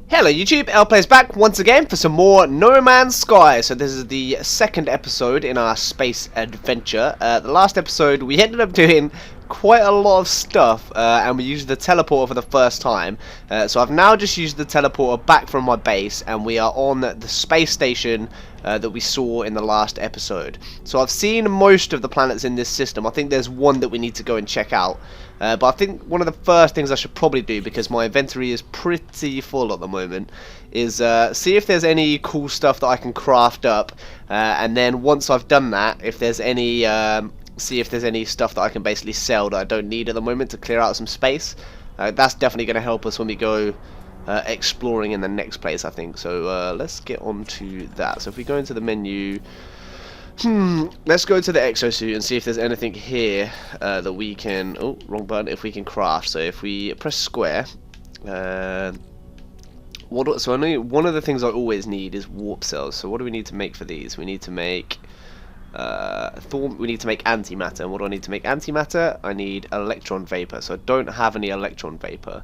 Hello YouTube, LPlay's back once again for some more No Man's Sky. So this is the second episode in our space adventure. The last episode we ended up doing quite a lot of stuff and we used the teleporter for the first time. So I've now just used the teleporter back from my base and we are on the space station that we saw in the last episode. So I've seen most of the planets in this system. I think there's one that we need to go and check out. But I think one of the first things I should probably do, because my inventory is pretty full at the moment, is see if there's any cool stuff that I can craft up, and then once I've done that, if there's any, see if there's any stuff that I can basically sell that I don't need at the moment to clear out some space. That's definitely going to help us when we go exploring in the next place, I think. So let's get on to that. So if we go into the menu, let's go to the exosuit and see if there's anything here that we can, oh, wrong button, if we can craft. So if we press square, so I know one of the things I always need is warp cells. So what do we need to make for these? We need to make we need to make antimatter. And what do I need to make antimatter? I need electron vapor. So I don't have any electron vapor.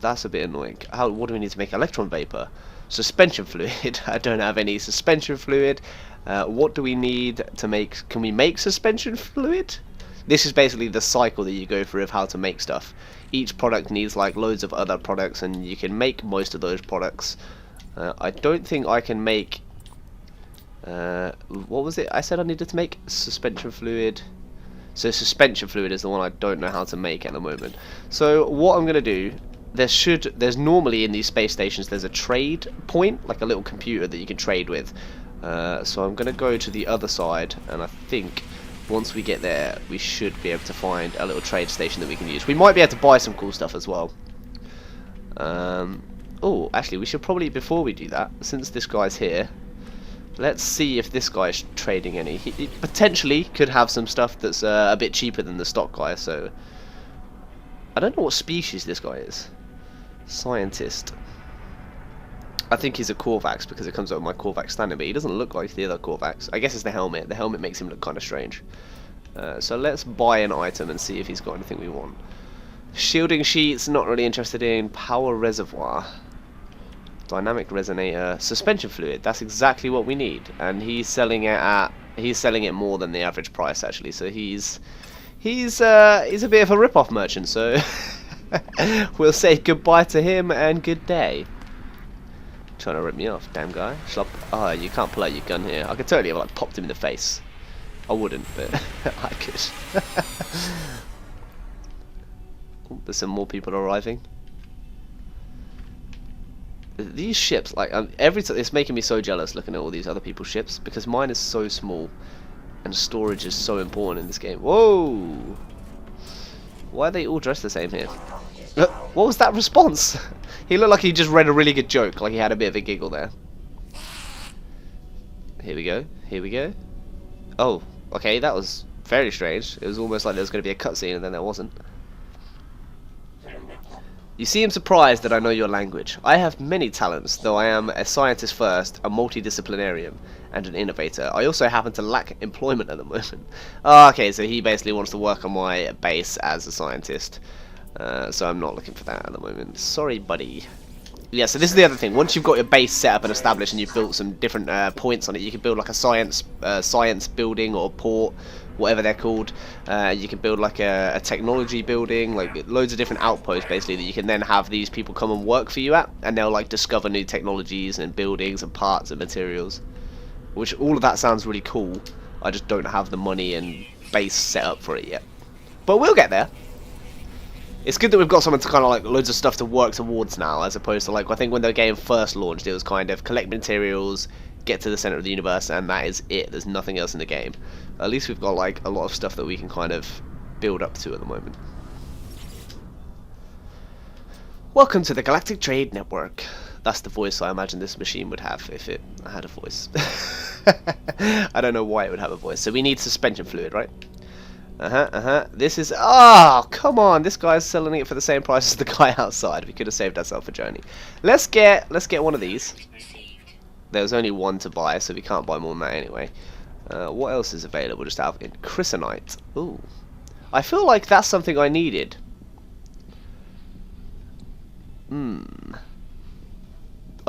That's a bit annoying. What do we need to make electron vapor? Suspension fluid. I don't have any suspension fluid. What do we need to make? Can we make suspension fluid? This is basically the cycle that you go through of how to make stuff. Each product needs like loads of other products, and you can make most of those products. I don't think I can make. What was it? I said I needed to make suspension fluid. So suspension fluid is the one I don't know how to make at the moment. So what I'm gonna do, there's normally in these space stations there's a trade point, like a little computer that you can trade with. So I'm gonna go to the other side, and I think once we get there we should be able to find a little trade station that we can use. We might be able to buy some cool stuff as well. Oh, actually we should probably, before we do that, since this guy's here, let's see if this guy is trading any. He potentially could have some stuff that's a bit cheaper than the stock guy, so I don't know what species this guy is. Scientist. I think he's a Korvax because it comes up with my Korvax standard, but he doesn't look like the other Korvax. I guess it's the helmet. The helmet makes him look kind of strange. So let's buy an item and see if he's got anything we want. Shielding sheets, not really interested in. Power reservoir. Dynamic resonator, suspension fluid. That's exactly what we need, and he's selling it more than the average price actually. So he's a bit of a rip-off merchant. So we'll say goodbye to him and good day. Trying to rip me off, damn guy. Oh, you can't pull out your gun here. I could totally have like popped him in the face. I wouldn't, but I could. Oh, there's some more people arriving. These ships, like every time, it's making me so jealous looking at all these other people's ships, because mine is so small and storage is so important in this game. Whoa! Why are they all dressed the same here? What was that response? He looked like he just read a really good joke, like he had a bit of a giggle there. Here we go, here we go. Oh, okay, that was very strange. It was almost like there was going to be a cutscene and then there wasn't. You seem surprised that I know your language. I have many talents, though I am a scientist first, a multidisciplinarian, and an innovator. I also happen to lack employment at the moment. Oh, okay, so he basically wants to work on my base as a scientist. So I'm not looking for that at the moment. Sorry, buddy. Yeah, so this is the other thing. Once you've got your base set up and established and you've built some different points on it, you can build like a science building or port, whatever they're called. You can build like a technology building, like loads of different outposts basically that you can then have these people come and work for you at, and they'll like discover new technologies and buildings and parts and materials. Which all of that sounds really cool. I just don't have the money and base set up for it yet. But we'll get there. It's good that we've got something to kind of like loads of stuff to work towards now, as opposed to like I think when the game first launched it was kind of collect materials, get to the center of the universe, and that is it. There's nothing else in the game. At least we've got like a lot of stuff that we can kind of build up to at the moment. Welcome to the Galactic Trade Network. That's the voice I imagine this machine would have if it had a voice. I don't know why it would have a voice. So we need suspension fluid, right? This is... Oh, come on. This guy's selling it for the same price as the guy outside. We could have saved ourselves a journey. Let's get one of these. There's only one to buy, so we can't buy more than that anyway. What else is available just out of Chrysanite? Ooh. I feel like that's something I needed.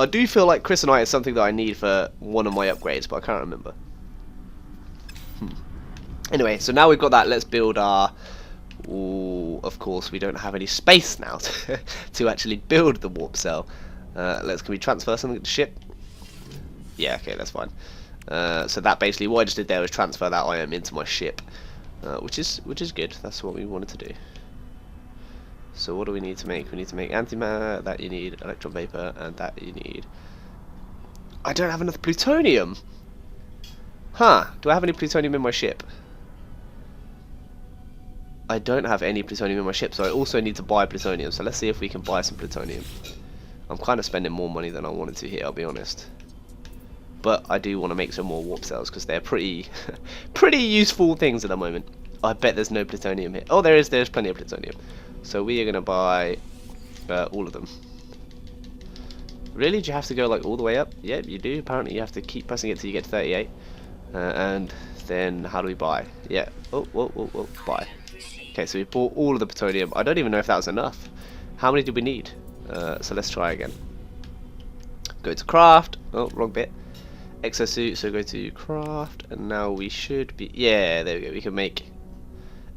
I do feel like Crystalite is something that I need for one of my upgrades, but I can't remember. Anyway, so now we've got that, let's build our... Ooh, of course, we don't have any space now to actually build the warp cell. Can we transfer something to the ship? Yeah, okay, that's fine. So that basically, what I just did there was transfer that item into my ship, which is good. That's what we wanted to do. So what do we need to make? We need to make antimatter, that you need electron vapor, and that you need... I don't have enough plutonium! Huh, do I have any plutonium in my ship? I don't have any plutonium in my ship, so I also need to buy plutonium. So let's see if we can buy some plutonium. I'm kind of spending more money than I wanted to here, I'll be honest. But I do want to make some more warp cells because they're pretty useful things at the moment. I bet there's no plutonium here. Oh, there's plenty of plutonium. So we are going to buy all of them. Really? Do you have to go like all the way up? Yep, you do. Apparently you have to keep pressing it till you get to 38. And then how do we buy? Yeah. Oh, whoa, buy. Okay, so we bought all of the plutonium. I don't even know if that was enough. How many did we need? So let's try again. Go to craft. Oh, wrong bit. Exosuit, so go to craft. And now we should be... Yeah, there we go. We can make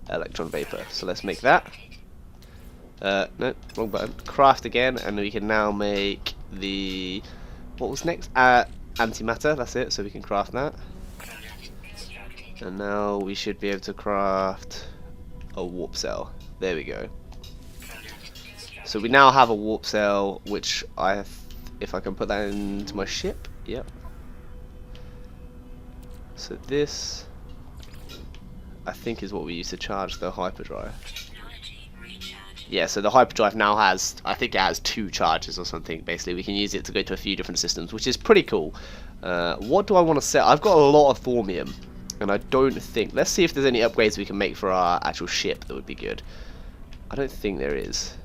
electron vapor. So let's make that. No, wrong button. Craft again, and we can now make the... What was next? Antimatter, that's it. So we can craft that. And now we should be able to craft... a warp cell. There we go. So we now have a warp cell, which if I can put that into my ship, yep. So this, I think, is what we use to charge the hyperdrive. Yeah, so the hyperdrive now has, I think it has 2 charges or something. Basically, we can use it to go to a few different systems, which is pretty cool. What do I want to set? I've got a lot of thormium. And I don't think... Let's see if there's any upgrades we can make for our actual ship that would be good. I don't think there is.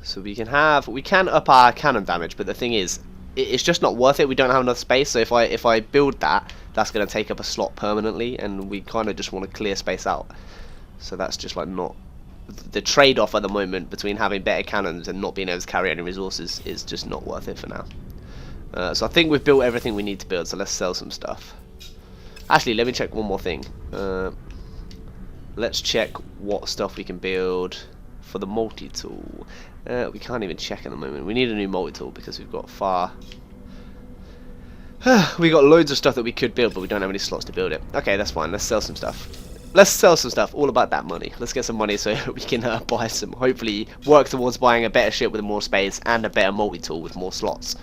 So we can up our cannon damage, but the thing is, it's just not worth it. We don't have enough space. So if I build that, that's going to take up a slot permanently, and we kind of just want to clear space out. So that's just like not... The trade-off at the moment between having better cannons and not being able to carry any resources is just not worth it for now. So I think we've built everything we need to build, so let's sell some stuff. Actually, let me check one more thing. Let's check what stuff we can build for the multi-tool. We can't even check at the moment. We need a new multi-tool because we've got we got loads of stuff that we could build, but we don't have any slots to build it. Okay, that's fine. Let's sell some stuff. Let's sell some stuff, all about that money. Let's get some money so we can buy some, hopefully work towards buying a better ship with more space and a better multi-tool with more slots.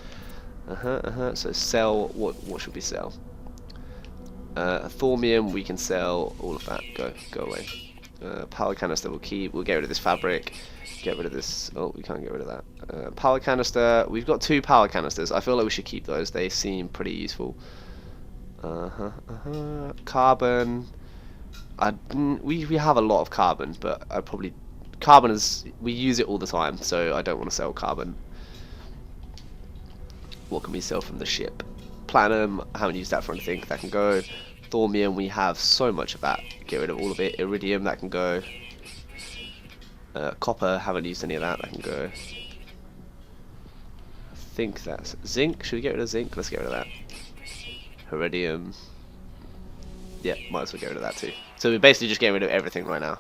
So sell, what should we sell? Thormium, we can sell all of that. Go away. Power canister we'll keep. We'll get rid of this fabric. Get rid of this. Oh, we can't get rid of that. Power canister, we've got 2 power canisters. I feel like we should keep those. They seem pretty useful. Carbon. We have a lot of carbon, but carbon is, we use it all the time, so I don't want to sell carbon. What can we sell from the ship? Platinum, I haven't used that for anything, that can go. Thormium, we have so much of that, get rid of all of it. Iridium, that can go. Copper, haven't used any of that, that can go. I think that's zinc. Should we get rid of zinc? Let's get rid of that. Iridium. Yeah, might as well get rid of that too. So we're basically just getting rid of everything right now.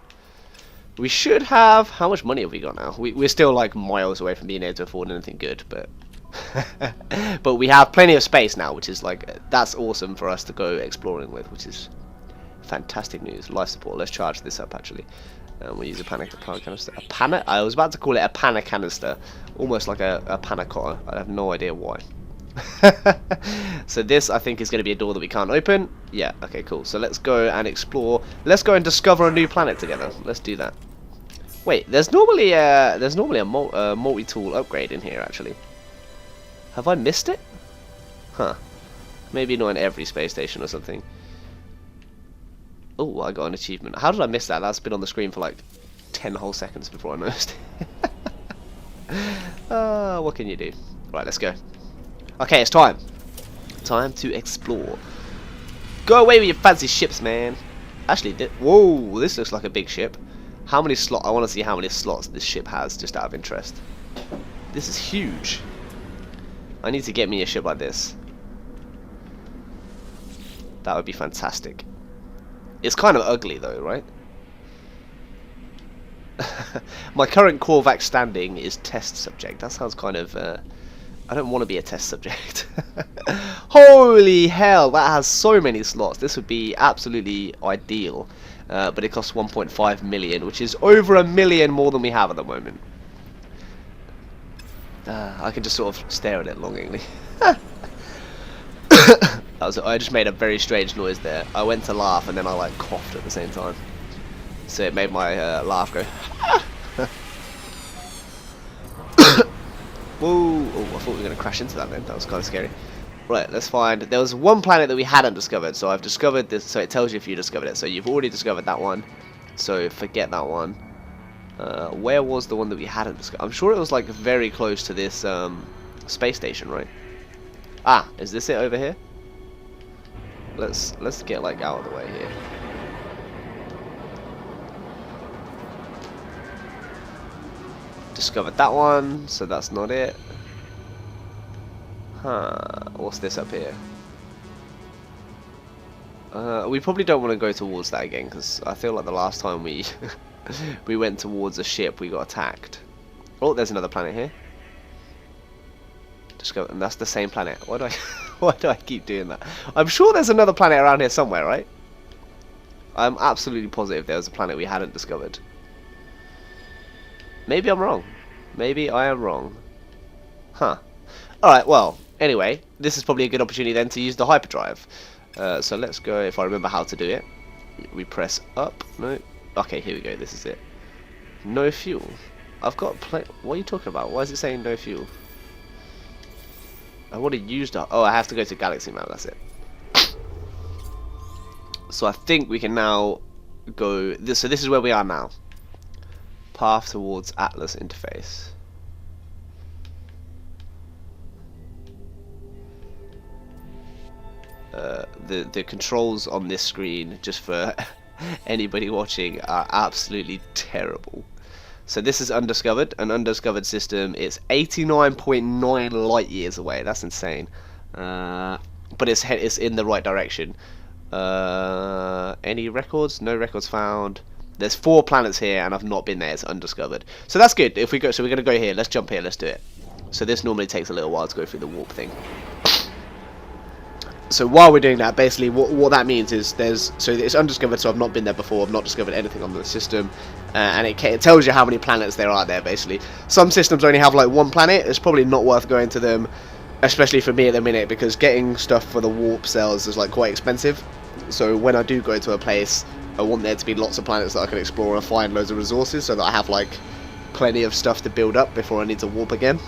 We should have... How much money have we got now? We're still like miles away from being able to afford anything good, but... but we have plenty of space now, which is like... That's awesome for us to go exploring with, which is fantastic news. Life support. Let's charge this up actually. We'll use a power canister. I was about to call it a pana canister. Almost like a panna cotta. I have no idea why. So this, I think, is going to be a door that we can't open. Yeah, okay, cool. So let's go and explore. Let's go and discover a new planet together. Let's do that. Wait, there's normally a multi-tool upgrade in here, actually. Have I missed it? Huh. Maybe not in every space station or something. Oh, I got an achievement. How did I miss that? That's been on the screen for like 10 whole seconds before I noticed. What can you do? Right, let's go. Okay, it's time. Time to explore. Go away with your fancy ships, man. Actually, whoa, this looks like a big ship. How many slots? I want to see how many slots this ship has, just out of interest. This is huge. I need to get me a ship like this. That would be fantastic. It's kind of ugly though, right? My current Korvax standing is test subject. That sounds kind of... I don't want to be a test subject. Holy hell, that has so many slots. This would be absolutely ideal. But it costs 1.5 million, which is over a million more than we have at the moment. I can just sort of stare at it longingly. I just made a very strange noise there. I went to laugh and then I like coughed at the same time. So it made my laugh go. Whoa! Oh, I thought we were going to crash into that then. That was kind of scary. Right, let's find... There was one planet that we hadn't discovered, so I've discovered this, so it tells you if you discovered it. So you've already discovered that one, so forget that one. Where was the one that we hadn't discovered? I'm sure it was like very close to this space station, right? Ah, is this it over here? Let's get like out of the way here. Discovered that one, so that's not it. Huh, what's this up here? We probably don't want to go towards that again, because I feel like the last time we we went towards a ship, we got attacked. Oh, there's another planet here. Discover, and that's the same planet. Why do I why do I keep doing that? I'm sure there's another planet around here somewhere, right? I'm absolutely positive there was a planet we hadn't discovered. Maybe I'm wrong. Maybe I am wrong. Huh. Alright, well, anyway, this is probably a good opportunity then to use the hyperdrive. So let's go, if I remember how to do it. We press up. No. Okay, here we go. This is it. No fuel. I've got what are you talking about? Why is it saying no fuel? I would have used it. Oh, I have to go to Galaxy Map. That's it. So I think we can now go... So this is where we are now. Path towards Atlas interface. The controls on this screen, just for anybody watching, are absolutely terrible. So this is undiscovered, an undiscovered system. It's 89.9 light years away. That's insane. But it's in the right direction. Any records? No records found. There's 4 planets here, and I've not been there. It's undiscovered. So that's good. If we go, so we're gonna go here. Let's jump here. Let's do it. So this normally takes a little while to go through the warp thing. So while we're doing that, basically what that means is so it's undiscovered, so I've not been there before, I've not discovered anything on the system, and it tells you how many planets there are there, basically. Some systems only have like 1 planet. It's probably not worth going to them, especially for me at the minute, because getting stuff for the warp cells is like quite expensive. So when I do go to a place, I want there to be lots of planets that I can explore and find loads of resources, so that I have like plenty of stuff to build up before I need to warp again.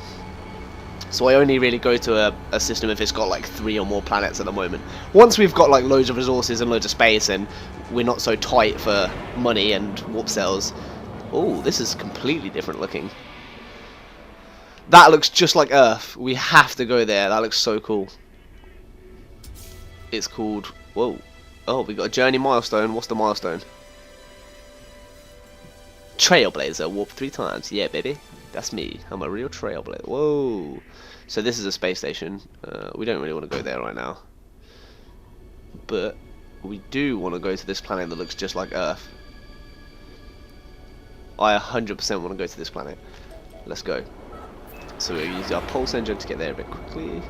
So I only really go to a system if it's got like 3 or more planets at the moment. Once we've got like loads of resources and loads of space and we're not so tight for money and warp cells. Oh, this is completely different looking. That looks just like Earth. We have to go there. That looks so cool. It's called... Whoa. Oh, we got a journey milestone. What's the milestone? Trailblazer. Warp 3 times. Yeah, baby. That's me. I'm a real trailblazer. Whoa. So this is a space station. We don't really want to go there right now. But we do want to go to this planet that looks just like Earth. I 100% want to go to this planet. Let's go. So we'll use our pulse engine to get there a bit quickly.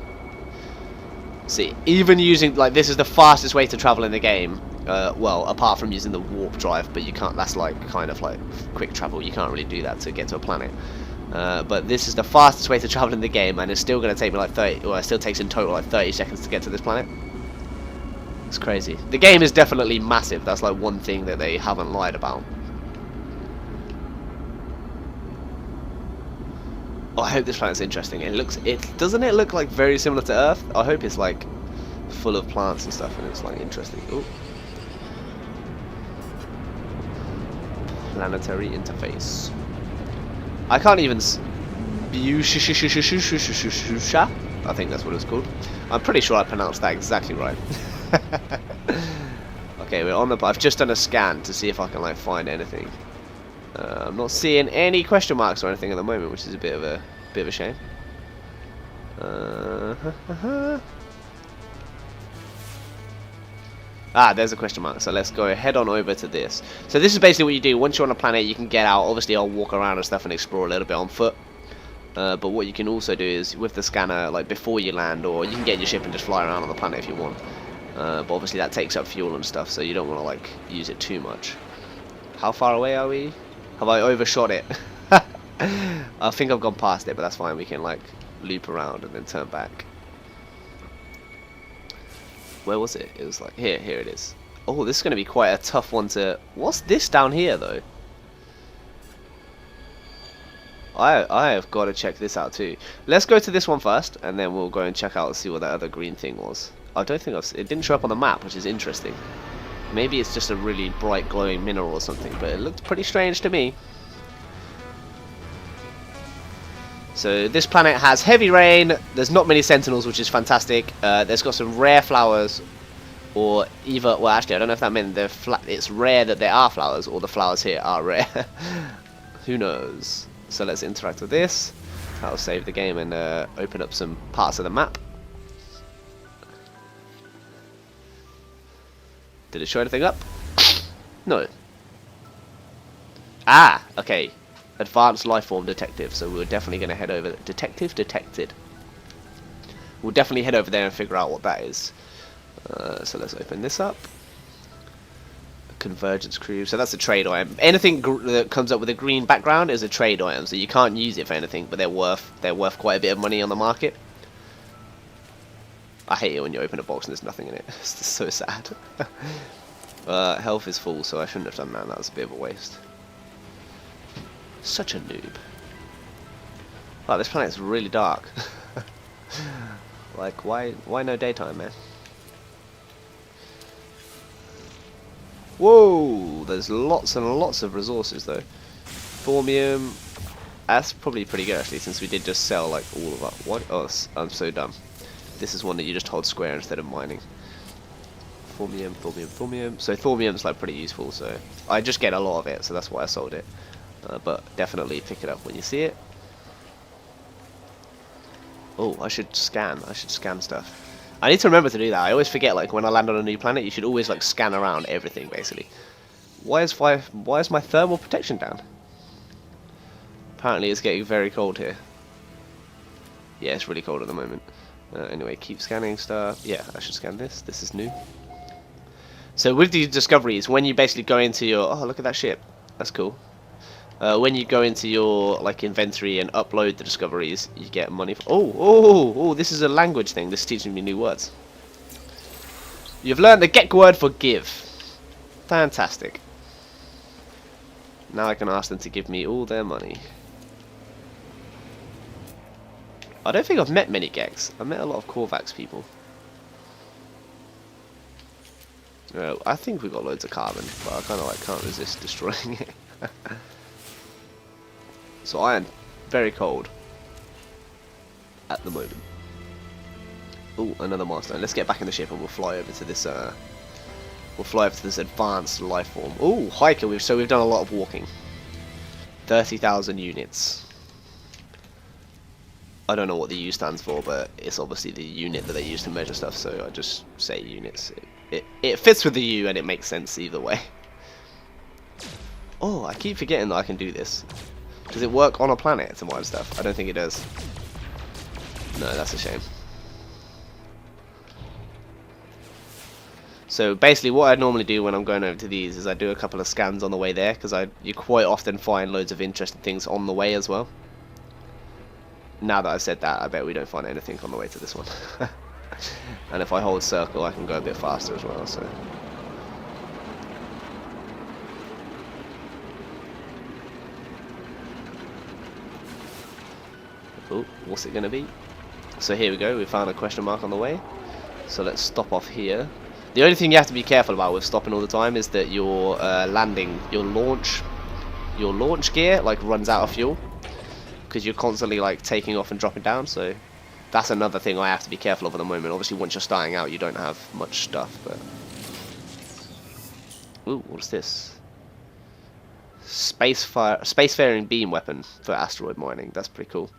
See, even using, like, this is the fastest way to travel in the game. Well, apart from using the warp drive, but you can't, that's like, kind of like quick travel. You can't really do that to get to a planet. But this is the fastest way to travel in the game, and it's still going to take me like 30, well, it still takes in total like 30 seconds to get to this planet. It's crazy. The game is definitely massive. That's like one thing that they haven't lied about. Oh, I hope this planet's interesting. Doesn't it look like very similar to Earth? I hope it's like full of plants and stuff, and it's like interesting. Ooh. Planetary interface. I can't even. I think that's what it's called. I'm pretty sure I pronounced that exactly right. Okay, we're on the. I've just done a scan to see if I can like find anything. I'm not seeing any question marks or anything at the moment, which is a bit of a shame. Ah, there's a question mark. So let's go head on over to this. So this is basically what you do. Once you're on a planet, you can get out. Obviously, I'll walk around and stuff and explore a little bit on foot. But what you can also do is, with the scanner, like before you land, or you can get in your ship and just fly around on the planet if you want. But obviously that takes up fuel and stuff, so you don't want to like use it too much. How far away are we? Have I overshot it? I think I've gone past it, but that's fine. We can like loop around and then turn back. Where was it? It was like here it is. Oh, this is going to be quite a tough one to... What's this down here though? I have got to check this out too. Let's go to this one first, and then we'll go and check out and see what that other green thing was. I don't think it didn't show up on the map, which is interesting. Maybe it's just a really bright glowing mineral or something, but it looked pretty strange to me. So this planet has heavy rain. There's not many sentinels, which is fantastic. There's got some rare flowers, or either... Well, actually, I don't know if that meant it's rare that there are flowers, or the flowers here are rare. Who knows? So let's interact with this. That'll save the game and open up some parts of the map. Did it show anything up? No. Ah, okay. Advanced life form detective. So we're definitely going to head over. Detective detected. We'll definitely head over there and figure out what that is. So let's open this up. Convergence crew. So that's a trade item. Anything that comes up with a green background is a trade item. So you can't use it for anything, but they're worth quite a bit of money on the market. I hate it when you open a box and there's nothing in it. It's just so sad. Health is full, so I shouldn't have done that. That was a bit of a waste. Such a noob. Wow, this planet's really dark. Like, why no daytime, man? Whoa! There's lots and lots of resources, though. Formium. That's probably pretty good, actually, since we did just sell, like, all of our... What? Oh, I'm so dumb. This is one that you just hold square instead of mining. Formium, thormium, thormium. So thormium's like pretty useful, so I just get a lot of it, so that's why I sold it. But definitely pick it up when you see it. Oh, I should scan stuff. I need to remember to do that. I always forget, like when I land on a new planet, you should always like scan around everything basically. Why is my thermal protection down? Apparently it's getting very cold here. Yeah, it's really cold at the moment. Anyway, keep scanning stuff. Yeah, I should scan this. This is new. So with these discoveries, when you basically go into your... Oh, look at that ship. That's cool. When you go into your like inventory and upload the discoveries, you get money. Oh, this is a language thing. This is teaching me new words. You've learned the Gek word for give. Fantastic. Now I can ask them to give me all their money. I don't think I've met many Geks. I've met a lot of Korvax people. I think we've got loads of carbon, but I kind of like can't resist destroying it. So I am very cold at the moment. Oh, another milestone. Let's get back in the ship and we'll fly over to this. We'll fly over to this advanced life form. Oh, hiker. So we've done a lot of walking. 30,000 units. I don't know what the U stands for, but it's obviously the unit that they use to measure stuff, so I just say units. It fits with the U and it makes sense either way. Oh, I keep forgetting that I can do this. Does it work on a planet to mine stuff? I don't think it does. No, that's a shame. So basically what I normally do when I'm going over to these is I do a couple of scans on the way there, because you quite often find loads of interesting things on the way as well. Now that I've said that, I bet we don't find anything on the way to this one. And if I hold circle, I can go a bit faster as well, so... Oh, what's it going to be? So here we go, we found a question mark on the way. So let's stop off here. The only thing you have to be careful about with stopping all the time is that your landing, your launch gear like runs out of fuel. Because you're constantly like taking off and dropping down, so that's another thing I have to be careful of at the moment. Obviously once you're starting out you don't have much stuff, but... Ooh, what's this? spacefaring beam weapon for asteroid mining. That's pretty cool.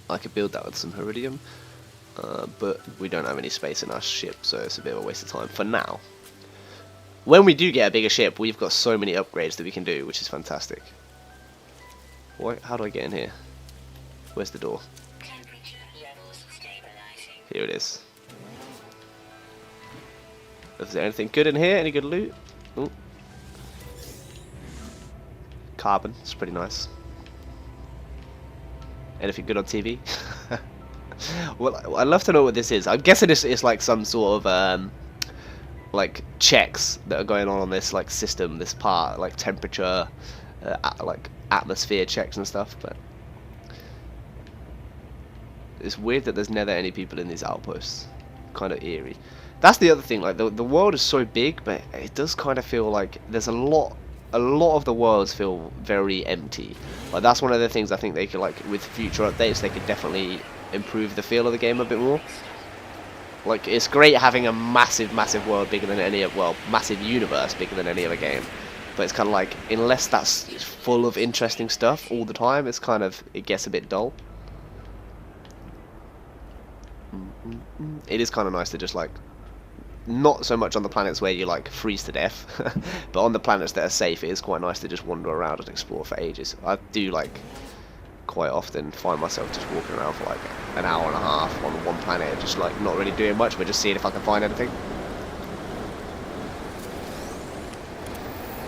I could build that with some iridium, but we don't have any space in our ship, so it's a bit of a waste of time for now. When we do get a bigger ship, we've got so many upgrades that we can do, which is fantastic. How do I get in here? Where's the door? Here it is. Is there anything good in here? Any good loot? Ooh. Carbon, it's pretty nice. Anything good on TV? Well, I'd love to know what this is. I'm guessing it's like some sort of like checks that are going on this like system, this part, like temperature, like atmosphere checks and stuff. But it's weird that there's never any people in these outposts. Kind of eerie. That's the other thing. Like the world is so big, but it does kind of feel like there's a lot of the worlds feel very empty. Like that's one of the things I think they could, like, with future updates, they could definitely improve the feel of the game a bit more. Like, it's great having a massive world bigger than any, well, massive universe bigger than any other game, but it's kind of like, unless that's full of interesting stuff all the time, it's kind of, it gets a bit dull. It is kind of nice to just, like, not so much on the planets where you like freeze to death, but on the planets that are safe, it is quite nice to just wander around and explore for ages. I do, like, quite often find myself just walking around for like an hour and a half on one planet, just like not really doing much, but just seeing if I can find anything.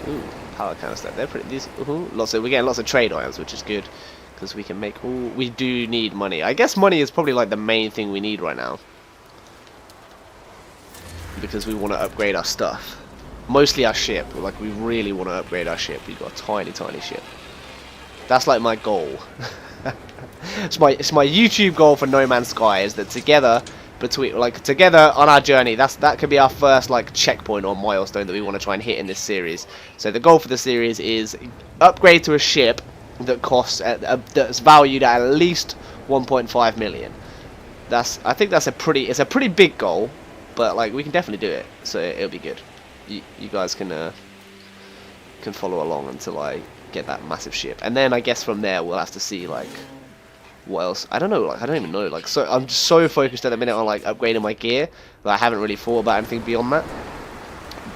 Ooh, power canister. They're pretty. These we're getting lots of trade items, which is good because we can make. Ooh, we do need money. I guess money is probably like the main thing we need right now, because we want to upgrade our stuff. Mostly our ship. Like, we really want to upgrade our ship. We've got a tiny ship. That's like my goal. it's my YouTube goal for No Man's Sky, is that together on our journey, that could be our first like checkpoint or milestone that we want to try and hit in this series. So the goal for the series is upgrade to a ship that costs that's valued at least 1.5 million. I think that's a pretty big goal. But like, we can definitely do it, so it'll be good. You guys can follow along until I get that massive ship, and then I guess from there we'll have to see like what else. I don't know. Like, I don't even know. Like, so I'm just so focused at the minute on like upgrading my gear that I haven't really thought about anything beyond that.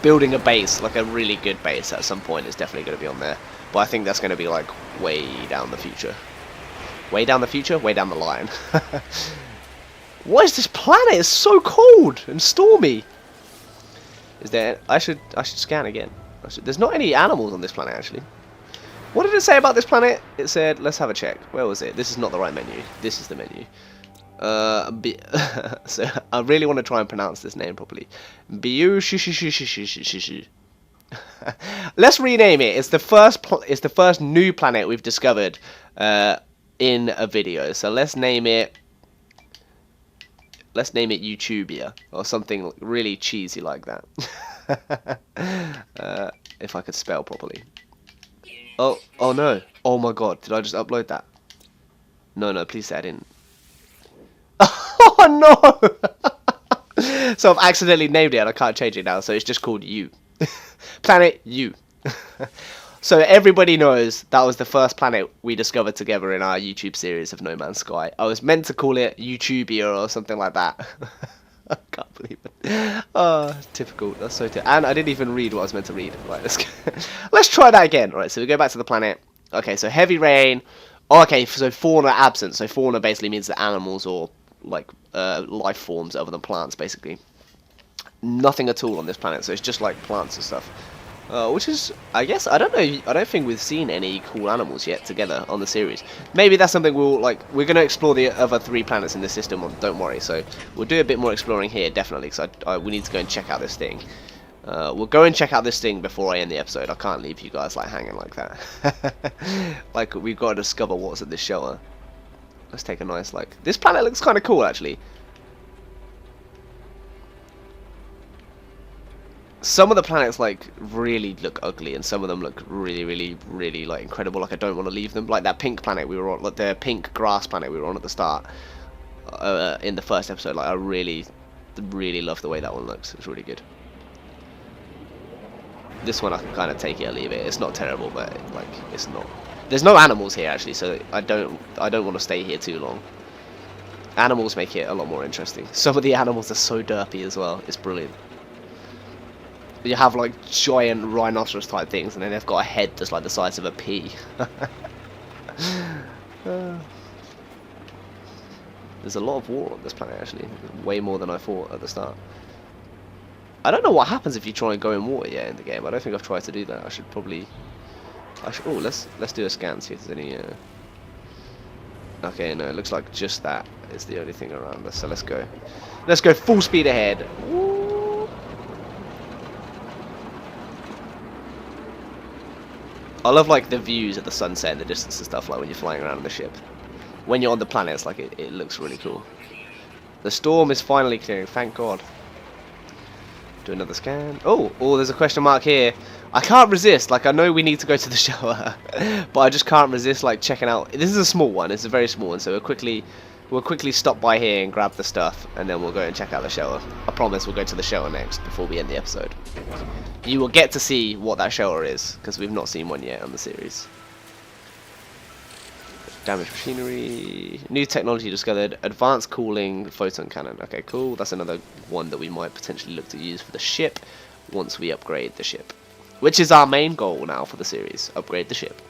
Building a base, like a really good base, at some point is definitely going to be on there. But I think that's going to be like way down the future. Way down the future. Way down the line. What is this planet? It's so cold and stormy. Is there? I should scan again. There's not any animals on this planet actually. What did it say about this planet? It said, let's have a check. Where was it? This is not the right menu. This is the menu. So I really want to try and pronounce this name properly. Let's rename it. It's the first new planet we've discovered in a video. So let's name it. Let's name it Utubia, or something really cheesy like that. If I could spell properly. Oh no. Oh my god, did I just upload that? No, please say I didn't. Oh no! So I've accidentally named it and I can't change it now, so it's just called U. Planet U. So everybody knows that was the first planet we discovered together in our YouTube series of No Man's Sky. I was meant to call it Utubia or something like that. I can't believe it. Oh, typical. That's so typical. And I didn't even read what I was meant to read. Right, let's try that again. Right, so we go back to the planet. Okay, so heavy rain. Oh, okay, so fauna absent. So fauna basically means that animals or like life forms other than plants, basically. Nothing at all on this planet. So it's just like plants and stuff. Which is, I guess, I don't know, I don't think we've seen any cool animals yet together on the series. Maybe that's something we're going to explore the other 3 planets in the system, don't worry. So we'll do a bit more exploring here, definitely, because we need to go and check out this thing. We'll go and check out this thing before I end the episode. I can't leave you guys, like, hanging like that. Like, we've got to discover what's at this shelter. Let's take a nice, like, this planet looks kind of cool, actually. Some of the planets like really look ugly, and some of them look really like incredible. Like, I don't want to leave them. Like that pink planet we were on, like the pink grass planet we were on at the start in the first episode. Like, I really love the way that one looks. It's really good. This one I can kind of take it or leave it. It's not terrible, but like it's not. There's no animals here actually, so I don't want to stay here too long. Animals make it a lot more interesting. Some of the animals are so derpy as well. It's brilliant. You have like giant rhinoceros type things, and then they've got a head that's like the size of a pea. There's a lot of water on this planet actually, way more than I thought at the start. I don't know what happens if you try and go in water yet in the game. I don't think I've tried to do that. I should probably. Oh, let's do a scan, see if there's any. Okay, no, it looks like just that is the only thing around us. So let's go. Let's go full speed ahead. Woo. I love like the views of the sunset and the distance and stuff, like when you're flying around on the ship. When you're on the planet, it's like it looks really cool. The storm is finally clearing, thank God. Do another scan. Oh, there's a question mark here. I can't resist. Like, I know we need to go to the shower, but I just can't resist like checking out. This is a small one. It's a very small one, so we'll quickly stop by here and grab the stuff, and then we'll go and check out the shower. I promise we'll go to the shower next before we end the episode. You will get to see what that shower is, because we've not seen one yet on the series. Damaged machinery. New technology discovered. Advanced cooling photon cannon. Okay, cool. That's another one that we might potentially look to use for the ship once we upgrade the ship. Which is our main goal now for the series. Upgrade the ship.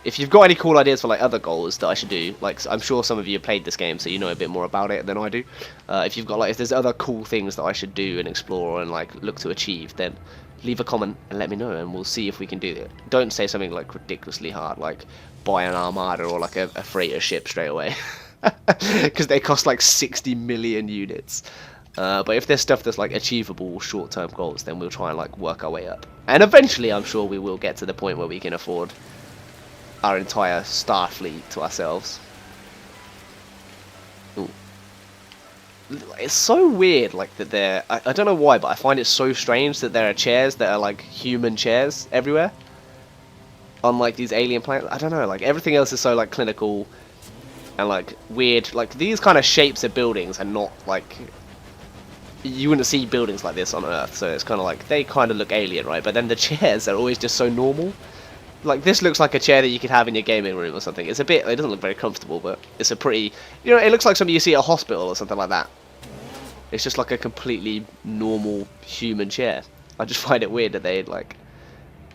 If you've got any cool ideas for like other goals that I should do, like I'm sure some of you have played this game, so you know a bit more about it than I do. If you've got like, if there's other cool things that I should do and explore and like look to achieve, then leave a comment and let me know, and we'll see if we can do it. Don't say something like ridiculously hard, like buy an armada or like a freighter ship straight away, because they cost like 60 million units. But if there's stuff that's like achievable short-term goals, then we'll try and like work our way up. And eventually, I'm sure we will get to the point where we can afford our entire star fleet to ourselves. Ooh. It's so weird, like that there. I don't know why, but I find it so strange that there are chairs that are like human chairs everywhere on like these alien planets. I don't know, like everything else is so like clinical and like weird. Like these kind of shapes of buildings are not like, you wouldn't see buildings like this on Earth, so it's kind of like they kind of look alien, right? But then the chairs are always just so normal. Like this looks like a chair that you could have in your gaming room or something. It's a bit, it doesn't look very comfortable, but it's a pretty, you know, it looks like something you see at a hospital or something like that. It's just like a completely normal human chair. I just find it weird that they'd like,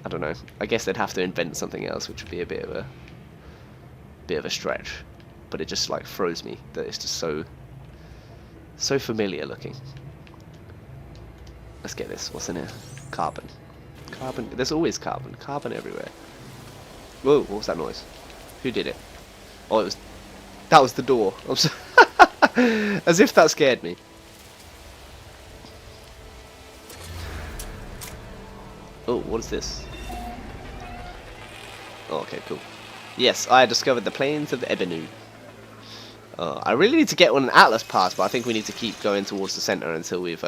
I don't know. I guess they'd have to invent something else, which would be a bit of a stretch. But it just like throws me that it's just so familiar looking. Let's get this. What's in here? Carbon. Carbon. There's always carbon. Carbon everywhere. Whoa! What was that noise? Who did it? Oh, it was. That was the door. I'm so as if that scared me. Oh, what is this? Oh, okay, cool. Yes, I discovered the plains of Ebenu. I really need to get on an Atlas pass, but I think we need to keep going towards the center until we've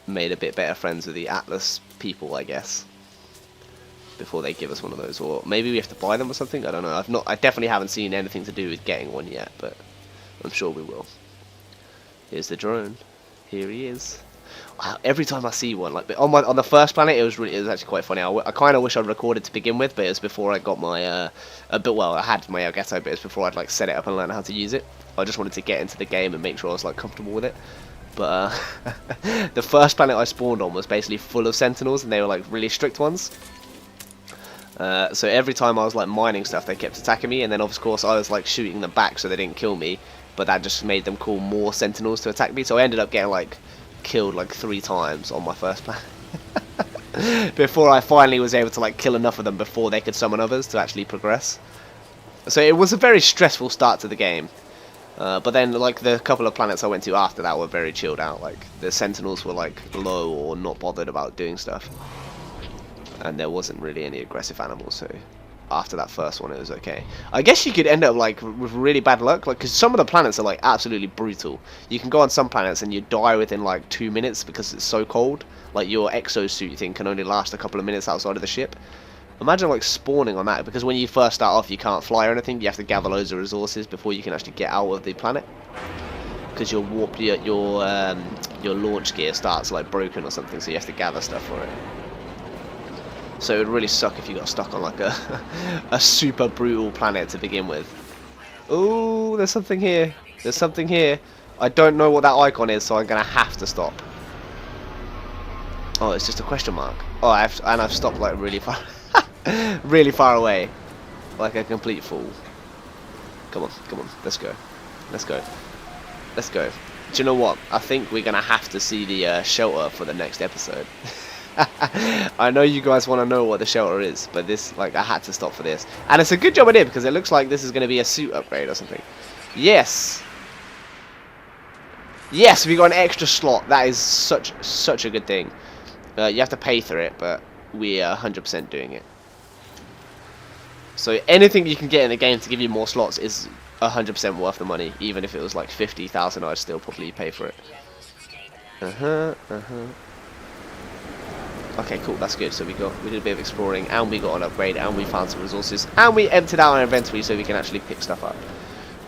made a bit better friends with the Atlas people, I guess, before they give us one of those. Or maybe we have to buy them or something. I don't know. I definitely haven't seen anything to do with getting one yet, but I'm sure we will. Here's the drone. Here he is. Wow, every time I see one, like on the first planet, it was actually quite funny. I kind of wish I'd recorded to begin with, but it was before I got my I had my Elgato, but it's before I'd like set it up and learn how to use it. I just wanted to get into the game and make sure I was like comfortable with it. But the first planet I spawned on was basically full of sentinels, and they were like really strict ones. So every time I was like mining stuff, they kept attacking me, and then of course I was like shooting them back so they didn't kill me. But that just made them call more sentinels to attack me. So I ended up getting like killed like 3 times on my first planet before I finally was able to like kill enough of them before they could summon others to actually progress. So it was a very stressful start to the game. But then like the couple of planets I went to after that were very chilled out. Like the sentinels were like low or not bothered about doing stuff, and there wasn't really any aggressive animals, so after that first one it was okay. I guess you could end up like with really bad luck, like because some of the planets are like absolutely brutal. You can go on some planets and you die within like 2 minutes because it's so cold. Like your exosuit thing can only last a couple of minutes outside of the ship. Imagine like spawning on that, because when you first start off you can't fly or anything. You have to gather loads of resources before you can actually get out of the planet, because your warp your launch gear starts like broken or something, so you have to gather stuff for it. So it would really suck if you got stuck on like a a super brutal planet to begin with. Oh, there's something here. There's something here. I don't know what that icon is, so I'm gonna have to stop. Oh, it's just a question mark. Oh, I've stopped like really far, really far away, like a complete fool. Come on, come on, let's go, let's go, let's go. Do you know what? I think we're gonna have to see the shelter for the next episode. I know you guys want to know what the shelter is, but this, like, I had to stop for this, and it's a good job I did because it looks like this is gonna be a suit upgrade or something. Yes. Yes, we got an extra slot. That is such a good thing. You have to pay for it, but we are 100% doing it. So anything you can get in the game to give you more slots is 100% worth the money. Even if it was like 50,000, I'd still probably pay for it. Okay, cool. That's good. So we did a bit of exploring, and we got an upgrade, and we found some resources, and we emptied out our inventory so we can actually pick stuff up.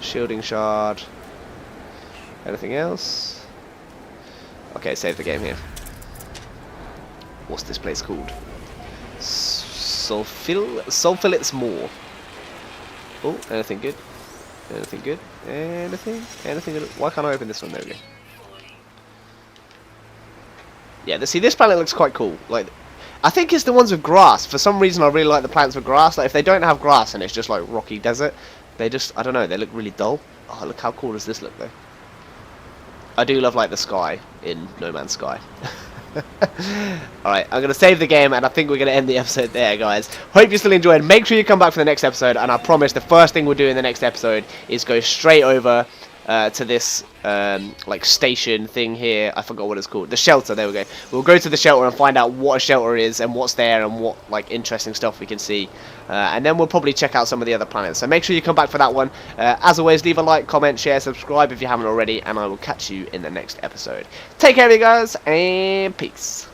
Shielding shard. Anything else? Okay, save the game here. What's this place called? Sulfillet's Moor. Oh, anything good? Anything good? Anything good? Why can't I open this one? There we go. Yeah, see, this planet looks quite cool. Like, I think it's the ones with grass. For some reason, I really like the planets with grass. Like, if they don't have grass and it's just like rocky desert, they just, I don't know, they look really dull. Oh, look how cool does this look though. I do love like the sky in No Man's Sky. Alright, I'm going to save the game, and I think we're going to end the episode there, guys. Hope you still enjoyed. Make sure you come back for the next episode, and I promise the first thing we'll do in the next episode is go straight over to this like station thing here. I forgot what it's called. The shelter, there we go. We'll go to the shelter and find out what a shelter is and what's there and what like interesting stuff we can see. And then we'll probably check out some of the other planets. So make sure you come back for that one. As always, leave a like, comment, share, subscribe if you haven't already, and I will catch you in the next episode. Take care of you guys, and peace.